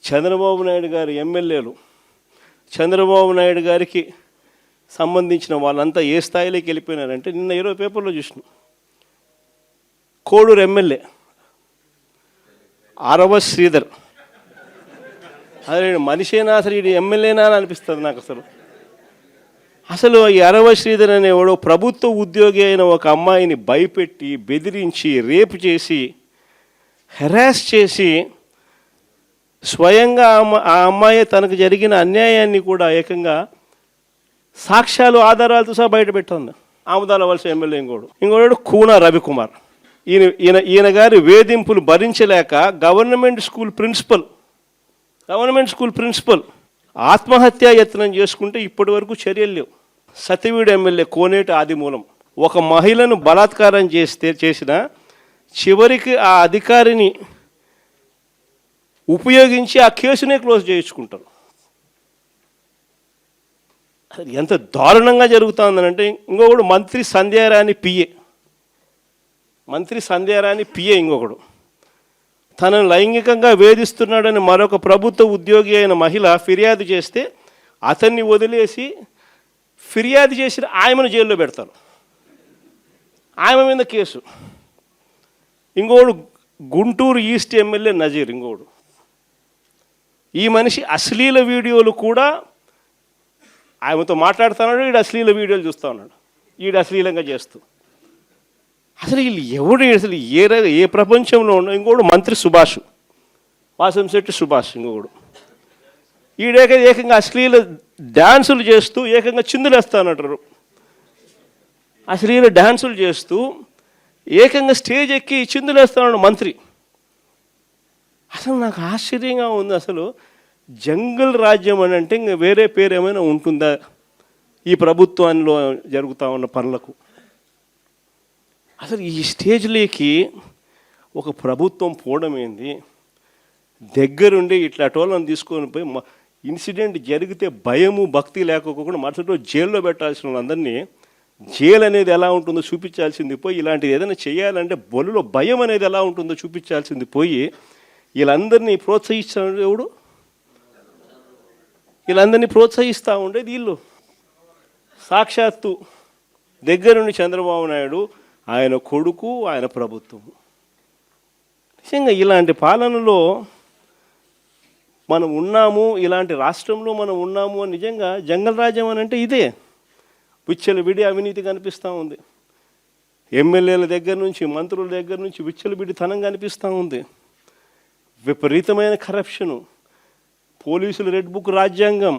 చంద్రబాబు నాయుడు గారి ఎమ్మెల్యేలు, చంద్రబాబు నాయుడు గారికి సంబంధించిన వాళ్ళంతా ఏ స్థాయిలోకి వెళ్ళిపోయినారంటే, నిన్న 20 పేపర్లో చూసిన కోడూరు ఎమ్మెల్యే అరవ శ్రీధర్, అదే మనిషేనా అసలు ఇది ఎమ్మెల్యేనా అని అనిపిస్తుంది నాకు. అసలు ఈ అరవ శ్రీధర్ అనేవాడు ప్రభుత్వ ఉద్యోగి అయిన ఒక అమ్మాయిని భయపెట్టి, బెదిరించి, రేపు చేసి, హెరాస్ చేసి, స్వయంగా ఆ అమ్మాయి తనకు జరిగిన అన్యాయాన్ని కూడా ఏకంగా సాక్ష్యాలు, ఆధారాలతో సహా బయట పెట్టింది. ఆముదాల వలస ఎమ్మెల్యే ఇంకోడు కూన రవికుమార్. ఈయన గారి వేధింపులు భరించలేక గవర్నమెంట్ స్కూల్ ప్రిన్సిపల్ ఆత్మహత్యా యత్నం చేసుకుంటే ఇప్పటి వరకు చర్యలు లేవు. సతివీడు ఎమ్మెల్యే కోనేటి ఆదిమూలం ఒక మహిళను బలాత్కారం చేసిన చివరికి ఆ అధికారిని ఉపయోగించి ఆ కేసునే క్లోజ్ చేయించుకుంటారు. ఎంత దారుణంగా జరుగుతుందనంటే, ఇంకొకడు మంత్రి సంధ్యారాణి పిఏ ఇంకొకడు తనను లైంగికంగా వేధిస్తున్నాడని మరొక ప్రభుత్వ ఉద్యోగి అయిన మహిళ ఫిర్యాదు చేస్తే అతన్ని వదిలేసి ఫిర్యాదు చేసిన ఆయమను జైల్లో పెడతారు. ఆయమ మీద కేసు. ఇంకోడు గుంటూరు ఈస్ట్ ఎమ్మెల్యే నజీర్ ఇంకోడు. ఈ మనిషి అశ్లీల వీడియోలు కూడా ఆయనతో మాట్లాడుతున్నాడు, ఈడు అశ్లీల వీడియోలు చూస్తూ ఉన్నాడు, ఈడు అశ్లీలంగా చేస్తూ. అసలు వీళ్ళు ఎవడు అసలు ఏ ప్రపంచంలో ఉన్న. ఇంకోడు మంత్రి సుభాష్, వాసంశెట్టి సుభాష్ ఇంకొకడు. ఏకంగా అశ్లీల డ్యాన్సులు చేస్తూ ఏకంగా చిందులేస్తానంటారు. అశ్లీల డ్యాన్సులు చేస్తూ ఏకంగా స్టేజ్ ఎక్కి చిందులేస్తాడు మంత్రి. అసలు నాకు ఆశ్చర్యంగా ఉంది. అసలు జంగల్ రాజ్యం అని అంటే ఇంకా వేరే పేరు ఏమైనా ఉంటుందా ఈ ప్రభుత్వంలో జరుగుతూ ఉన్న పనులకు? అసలు ఈ స్టేజ్లోకి ఒక ప్రభుత్వం పోవడం ఏంది? దగ్గరుండి ఇట్లా టోళ్ళని తీసుకొని పోయి ఇన్సిడెంట్ జరిగితే భయము, భక్తి లేకపోకుండా మరుసటి రోజు జైల్లో పెట్టాల్సిన వాళ్ళందరినీ జైలు అనేది ఎలా ఉంటుందో చూపించాల్సింది పోయి, ఇలాంటిది ఏదైనా చేయాలంటే బొల్లులో భయం అనేది ఎలా ఉంటుందో చూపించాల్సింది పోయి, వీళ్ళందరినీ ప్రోత్సహిస్తాడు ఎవడు? వీళ్ళందరినీ ప్రోత్సహిస్తూ ఉండేది వీళ్ళు. సాక్షాత్తు దగ్గరుండి చంద్రబాబు నాయుడు, ఆయన కొడుకు, ఆయన ప్రభుత్వం. నిజంగా ఇలాంటి పాలనలో మనం ఉన్నాము, ఇలాంటి రాష్ట్రంలో మనం ఉన్నాము అని నిజంగా జంగల్ రాజ్యం అని అంటే ఇదే. విచ్చలవిడి అవినీతి కనిపిస్తూ ఉంది. ఎమ్మెల్యేల దగ్గర నుంచి, మంత్రుల దగ్గర నుంచి విచ్చలవిడితనం కనిపిస్తూ ఉంది. విపరీతమైన కరప్షను, పోలీసులు రెడ్ బుక్ రాజ్యాంగం.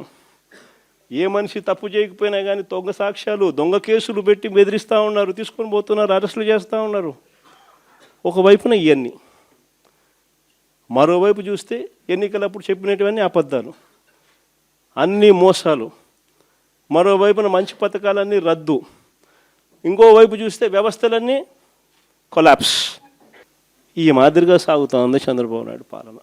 ఏ మనిషి తప్పు చేయకపోయినా కానీ దొంగ సాక్ష్యాలు, దొంగ కేసులు పెట్టి బెదిరిస్తూ ఉన్నారు, తీసుకొని పోతున్నారు, అరెస్టులు చేస్తూ ఉన్నారు. ఒకవైపున ఇవన్నీ, మరోవైపు చూస్తే ఎన్నికలప్పుడు చెప్పినటువన్నీ అబద్ధాలు, అన్నీ మోసాలు. మరోవైపున మంచి పథకాలన్నీ రద్దు. ఇంకోవైపు చూస్తే వ్యవస్థలన్నీ కొలాప్స్. ఈ మాదిరిగా సాగుతూ ఉంది చంద్రబాబు నాయుడు పాలన.